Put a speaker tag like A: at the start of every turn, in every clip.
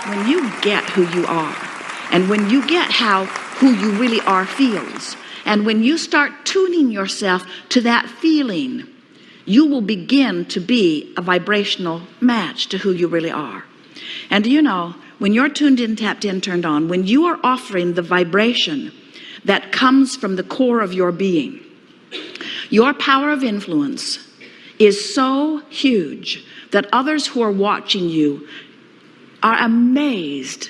A: When you get who you are, and when you get how who you really are feels, and when you start tuning yourself to that feeling, you will begin to be a vibrational match to who you really are. And do you know, when you're tuned in, tapped in, turned on, when you are offering the vibration that comes from the core of your being, your power of influence is so huge that others who are watching you are amazed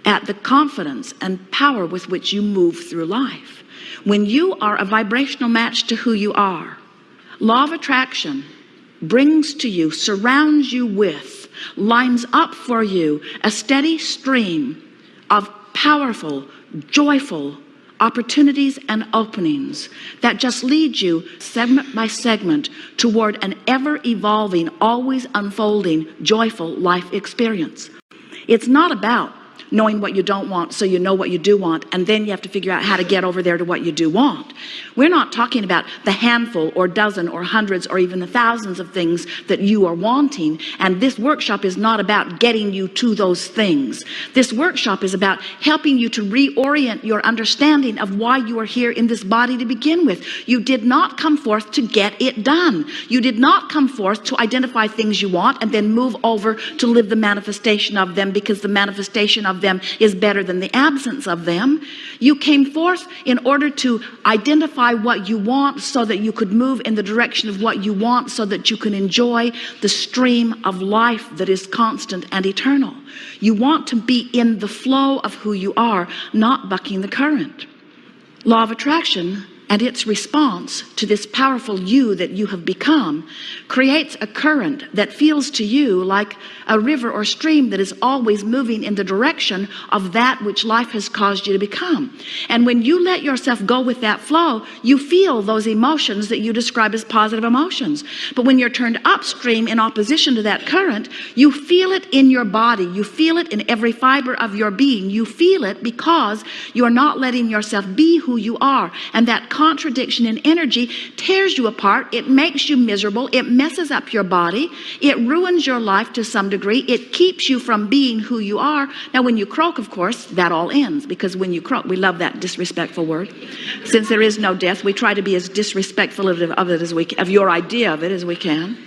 A: at the confidence and power with which you move through life. When you are a vibrational match to who you are, law of attraction brings to you, surrounds you with, lines up for you a steady stream of powerful, joyful opportunities and openings that just lead you segment by segment toward an ever-evolving, always unfolding, joyful life experience. It's not about knowing what you don't want so you know what you do want, and then you have to figure out how to get over there to what you do want. We're not talking about the handful or dozen or hundreds or even the thousands of things that you are wanting, and this workshop is not about getting you to those things. This workshop is about helping you to reorient your understanding of why you are here in this body to begin with. You did not come forth to get it done. You did not come forth to identify things you want and then move over to live the manifestation of them, because the manifestation of them is better than the absence of them. You came forth in order to identify what you want so that you could move in the direction of what you want, so that you can enjoy the stream of life that is constant and eternal. You want to be in the flow of who you are, not bucking the current. Law of attraction and its response to this powerful you that you have become creates a current that feels to you like a river or stream that is always moving in the direction of that which life has caused you to become. And when you let yourself go with that flow, you feel those emotions that you describe as positive emotions. But when you're turned upstream in opposition to that current, you feel it in your body. You feel it in every fiber of your being. You feel it because you're not letting yourself be who you are. And that contradiction in energy tears you apart. It makes you miserable. It messes up your body. It ruins your life to some degree. It keeps you from being who you are. Now, when you croak, of course, that all ends, because when you croak, we love that disrespectful word. Since there is no death, we try to be as disrespectful of it as we can, of your idea of it as we can.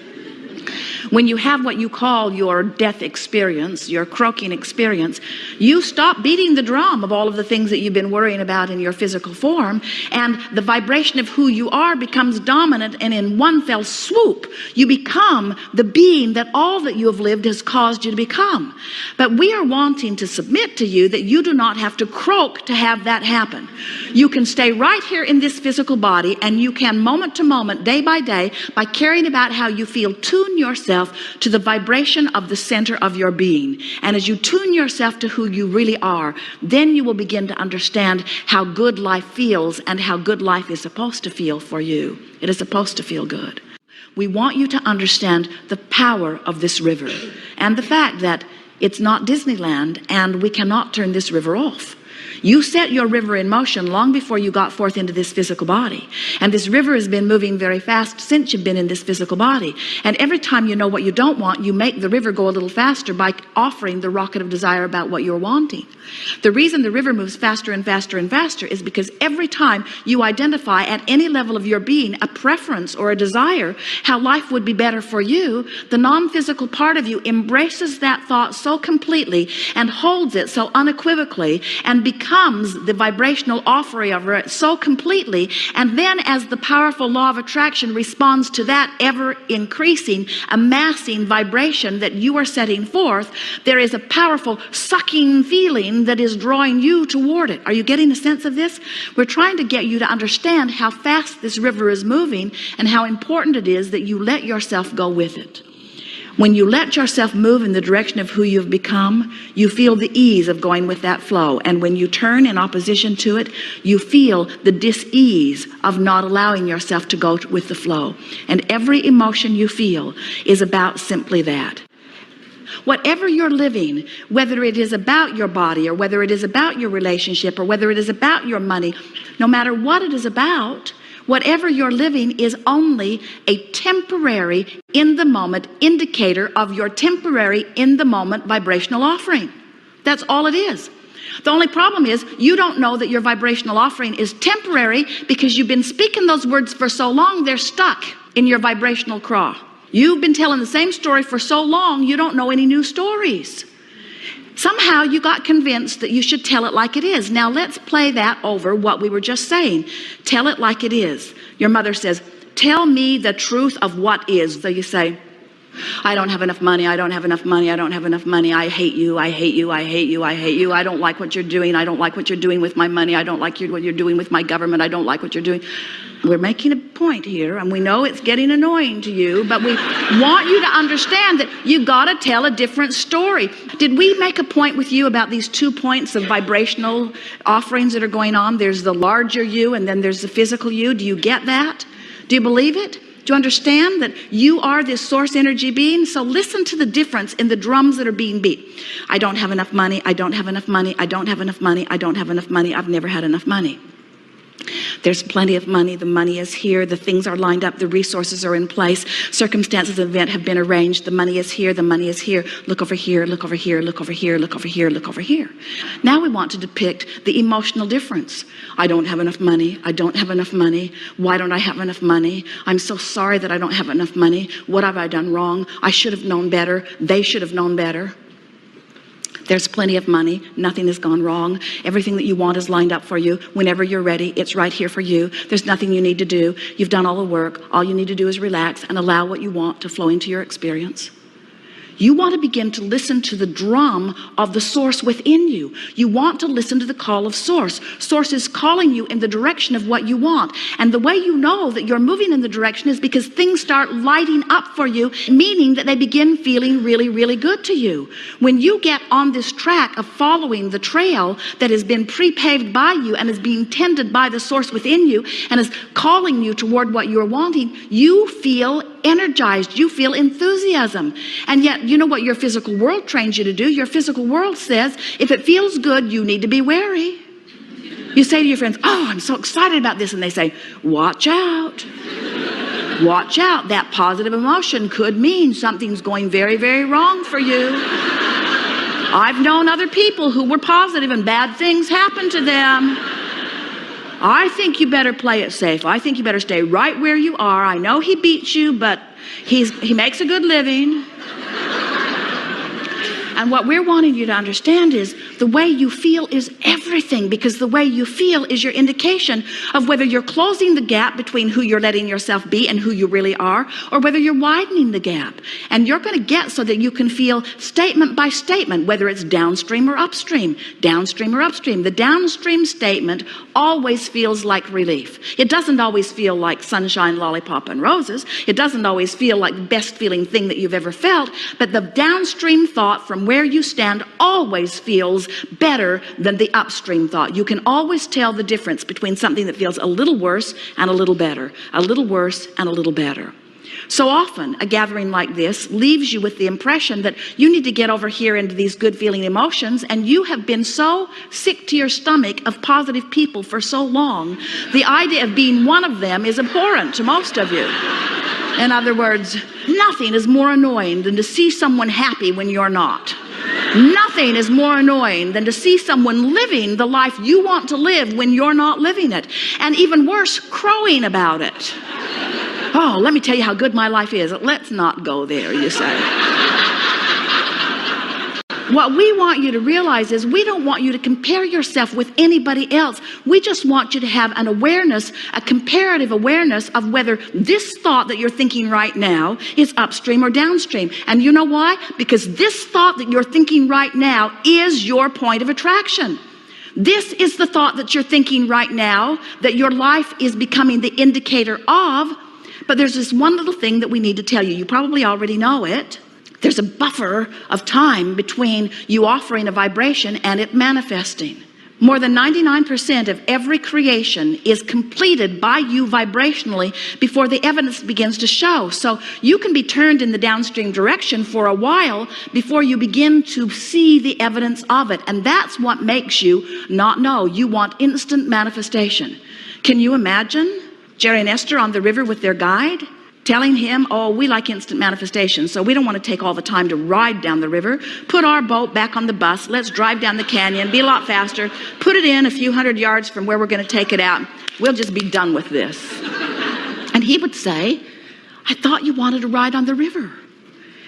A: When you have what you call your death experience, your croaking experience, you stop beating the drum of all of the things that you've been worrying about in your physical form, and the vibration of who you are becomes dominant, and in one fell swoop, you become the being that all that you have lived has caused you to become. But we are wanting to submit to you that you do not have to croak to have that happen. You can stay right here in this physical body, and you can moment to moment, day by day, by caring about how you feel, tune yourself to the vibration of the center of your being. And as you tune yourself to who you really are, then you will begin to understand how good life feels and how good life is supposed to feel for you. It is supposed to feel good. We want you to understand the power of this river and the fact that it's not Disneyland and we cannot turn this river off. You set your river in motion long before you got forth into this physical body. And this river has been moving very fast since you've been in this physical body. And every time you know what you don't want, you make the river go a little faster by offering the rocket of desire about what you're wanting. The reason the river moves faster and faster and faster is because every time you identify at any level of your being a preference or a desire how life would be better for you, the non-physical part of you embraces that thought so completely and holds it so unequivocally and becomes the vibrational offering of it so completely. And then as the powerful law of attraction responds to that ever increasing, amassing vibration that you are setting forth, there is a powerful sucking feeling that is drawing you toward it. Are you getting a sense of this? We're trying to get you to understand how fast this river is moving and how important it is that you let yourself go with it. When you let yourself move in the direction of who you've become, you feel the ease of going with that flow. And when you turn in opposition to it, you feel the dis-ease of not allowing yourself to go with the flow. And every emotion you feel is about simply that. Whatever you're living, whether it is about your body or whether it is about your relationship or whether it is about your money, no matter what it is about, whatever you're living is only a temporary, in the moment indicator of your temporary, in the moment vibrational offering. That's all it is. The only problem is you don't know that your vibrational offering is temporary because you've been speaking those words for so long, they're stuck in your vibrational craw. You've been telling the same story for so long, you don't know any new stories. Somehow you got convinced that you should tell it like it is. Now let's play that over, what we were just saying. Tell it like it is. Your mother says, tell me the truth of what is. So you say, I don't have enough money, I don't have enough money, I don't have enough money, I hate you, I hate you, I hate you, I hate you, I don't like what you're doing, I don't like what you're doing with my money, I don't like what you're doing with my government, I don't like what you're doing. We're making a point here, and we know it's getting annoying to you, but we want you to understand that you got to tell a different story. Did we make a point with you about these 2 points of vibrational offerings that are going on? There's the larger you, and then there's the physical you. Do you get that? Do you believe it? Do you understand that you are this source energy being? So listen to the difference in the drums that are being beat. I don't have enough money, I don't have enough money, I don't have enough money, I don't have enough money, I've never had enough money. There's plenty of money, the money is here, the things are lined up, the resources are in place, circumstances of event have been arranged, the money is here, the money is here, look over here, look over here, look over here, look over here, look over here. Now we want to depict the emotional difference. I don't have enough money, I don't have enough money, why don't I have enough money? I'm so sorry that I don't have enough money, what have I done wrong? I should have known better, they should have known better. There's plenty of money. Nothing has gone wrong. Everything that you want is lined up for you. Whenever you're ready, it's right here for you. There's nothing you need to do. You've done all the work. All you need to do is relax and allow what you want to flow into your experience. You want to begin to listen to the drum of the source within you. You want to listen to the call of source. Source is calling you in the direction of what you want. And the way you know that you're moving in the direction is because things start lighting up for you, meaning that they begin feeling really, really good to you. When you get on this track of following the trail that has been pre-paved by you and is being tended by the source within you and is calling you toward what you're wanting, you feel energized, you feel enthusiasm. And yet, you know what your physical world trains you to do? Your physical world says, if it feels good, you need to be wary. You say to your friends, oh, I'm so excited about this. And they say, watch out. Watch out. That positive emotion could mean something's going very, very wrong for you. I've known other people who were positive and bad things happened to them. I think you better play it safe. I think you better stay right where you are. I know he beats you, but he makes a good living. And what we're wanting you to understand is the way you feel is everything, because the way you feel is your indication of whether you're closing the gap between who you're letting yourself be and who you really are, or whether you're widening the gap. And you're going to get so that you can feel statement by statement, whether it's downstream or upstream, downstream or upstream. The downstream statement always feels like relief. It doesn't always feel like sunshine, lollipop, and roses. It doesn't always feel like the best feeling thing that you've ever felt, but the downstream thought from where you stand always feels better than the upstream thought. You can always tell the difference between something that feels a little worse and a little better, a little worse and a little better. So often a gathering like this leaves you with the impression that you need to get over here into these good feeling emotions, and you have been so sick to your stomach of positive people for so long, the idea of being one of them is abhorrent to most of you. In other words, nothing is more annoying than to see someone happy when you're not. Nothing is more annoying than to see someone living the life you want to live when you're not living it. And even worse, crowing about it. Oh, let me tell you how good my life is. Let's not go there, you say. What we want you to realize is we don't want you to compare yourself with anybody else. We just want you to have an awareness, a comparative awareness of whether this thought that you're thinking right now is upstream or downstream. And you know why? Because this thought that you're thinking right now is your point of attraction. This is the thought that you're thinking right now that your life is becoming the indicator of. But there's this one little thing that we need to tell you. You probably already know it. There's a buffer of time between you offering a vibration and it manifesting. More than 99% of every creation is completed by you vibrationally before the evidence begins to show. So you can be turned in the downstream direction for a while before you begin to see the evidence of it. And that's what makes you not know. You want instant manifestation. Can you imagine Jerry and Esther on the river with their guide? telling him, oh, we like instant manifestation, so we don't want to take all the time to ride down the river. Put our boat back on the bus. Let's drive down the canyon, be a lot faster. Put it in a few hundred yards from where we're going to take it out. We'll just be done with this. And he would say, I thought you wanted to ride on the river.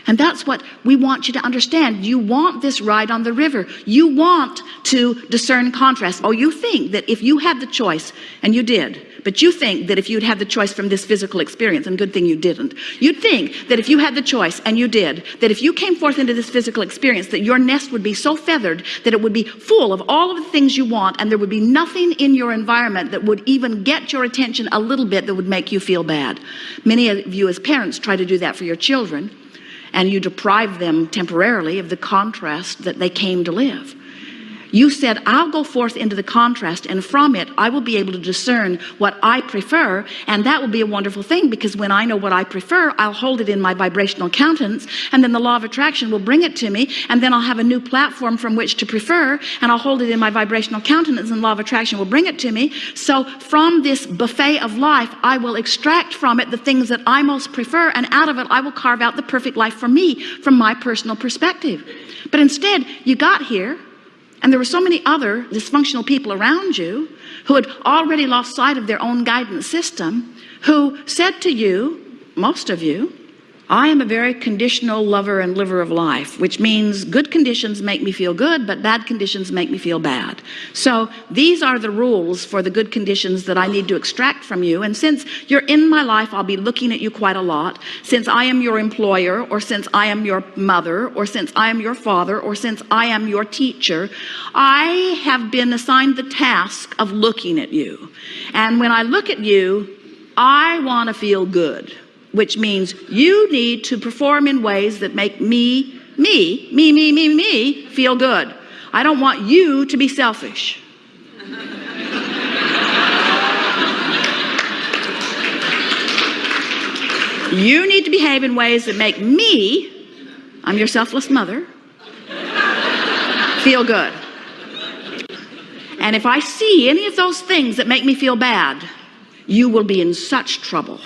A: And that's what we want you to understand. You want this ride on the river. You want to discern contrast. Oh, you think that if you had the choice, and you did, but you think that if you'd had the choice from this physical experience, and good thing you didn't, you'd think that if you had the choice, and you did, that if you came forth into this physical experience, that your nest would be so feathered that it would be full of all of the things you want, and there would be nothing in your environment that would even get your attention a little bit that would make you feel bad. Many of you as parents try to do that for your children, and you deprive them temporarily of the contrast that they came to live. You said, I'll go forth into the contrast, and from it, I will be able to discern what I prefer, and that will be a wonderful thing, because when I know what I prefer, I'll hold it in my vibrational countenance, and then the law of attraction will bring it to me, and then I'll have a new platform from which to prefer, and I'll hold it in my vibrational countenance, and the law of attraction will bring it to me. So from this buffet of life, I will extract from it the things that I most prefer, and out of it, I will carve out the perfect life for me from my personal perspective. But instead, you got here, and there were so many other dysfunctional people around you who had already lost sight of their own guidance system, who said to you, most of you, I am a very conditional lover and liver of life, which means good conditions make me feel good, but bad conditions make me feel bad. So these are the rules for the good conditions that I need to extract from you. And since you're in my life, I'll be looking at you quite a lot. Since I am your employer, or since I am your mother, or since I am your father, or since I am your teacher, I have been assigned the task of looking at you. And when I look at you, I want to feel good, which means you need to perform in ways that make me feel good. I don't want you to be selfish. You need to behave in ways that make me, I'm your selfless mother, feel good. And if I see any of those things that make me feel bad, you will be in such trouble.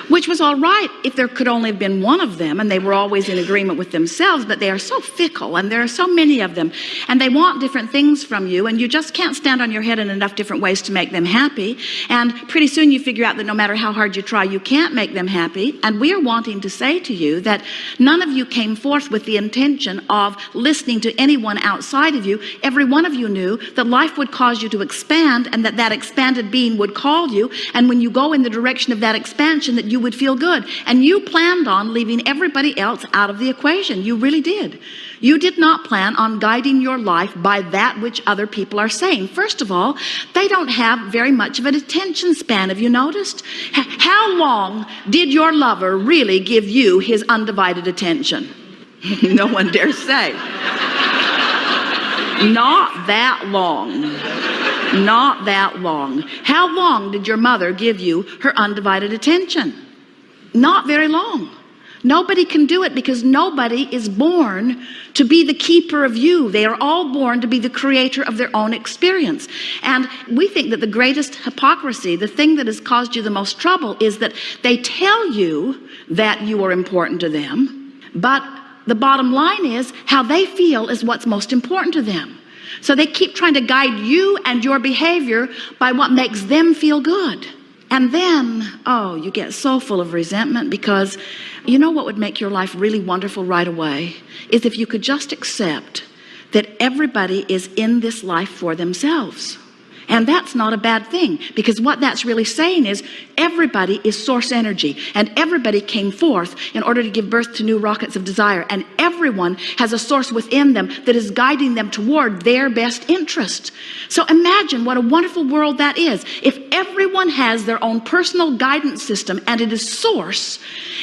A: Which was all right if there could only have been one of them and they were always in agreement with themselves, but they are so fickle and there are so many of them and they want different things from you and you just can't stand on your head in enough different ways to make them happy. And pretty soon you figure out that no matter how hard you try, you can't make them happy. And we are wanting to say to you that none of you came forth with the intention of listening to anyone outside of you. Every one of you knew that life would cause you to expand and that that expanded being would call you. And when you go in the direction of that expansion, that you would feel good. And you planned on leaving everybody else out of the equation. You really did. You did not plan on guiding your life by that which other people are saying. First of all, they don't have very much of an attention span. Have you noticed? How long did your lover really give you his undivided attention? No one dares say. Not that long. Not that long. How long did your mother give you her undivided attention? Not very long. Nobody can do it because nobody is born to be the keeper of you. They are all born to be the creator of their own experience. And we think that the greatest hypocrisy, the thing that has caused you the most trouble, is that they tell you that you are important to them, but the bottom line is how they feel is what's most important to them. So they keep trying to guide you and your behavior by what makes them feel good. And then, oh, you get so full of resentment because you know what would make your life really wonderful right away is if you could just accept that everybody is in this life for themselves. And that's not a bad thing, because what that's really saying is everybody is source energy, and everybody came forth in order to give birth to new rockets of desire, and everyone has a source within them that is guiding them toward their best interest. So imagine what a wonderful world that is. If everyone has their own personal guidance system and it is source,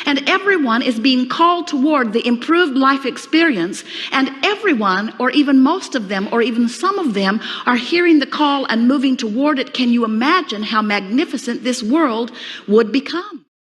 A: and everyone is being called toward the improved life experience, and everyone, or even most of them, or even some of them, are hearing the call and moving toward it, can you imagine how magnificent this world would become?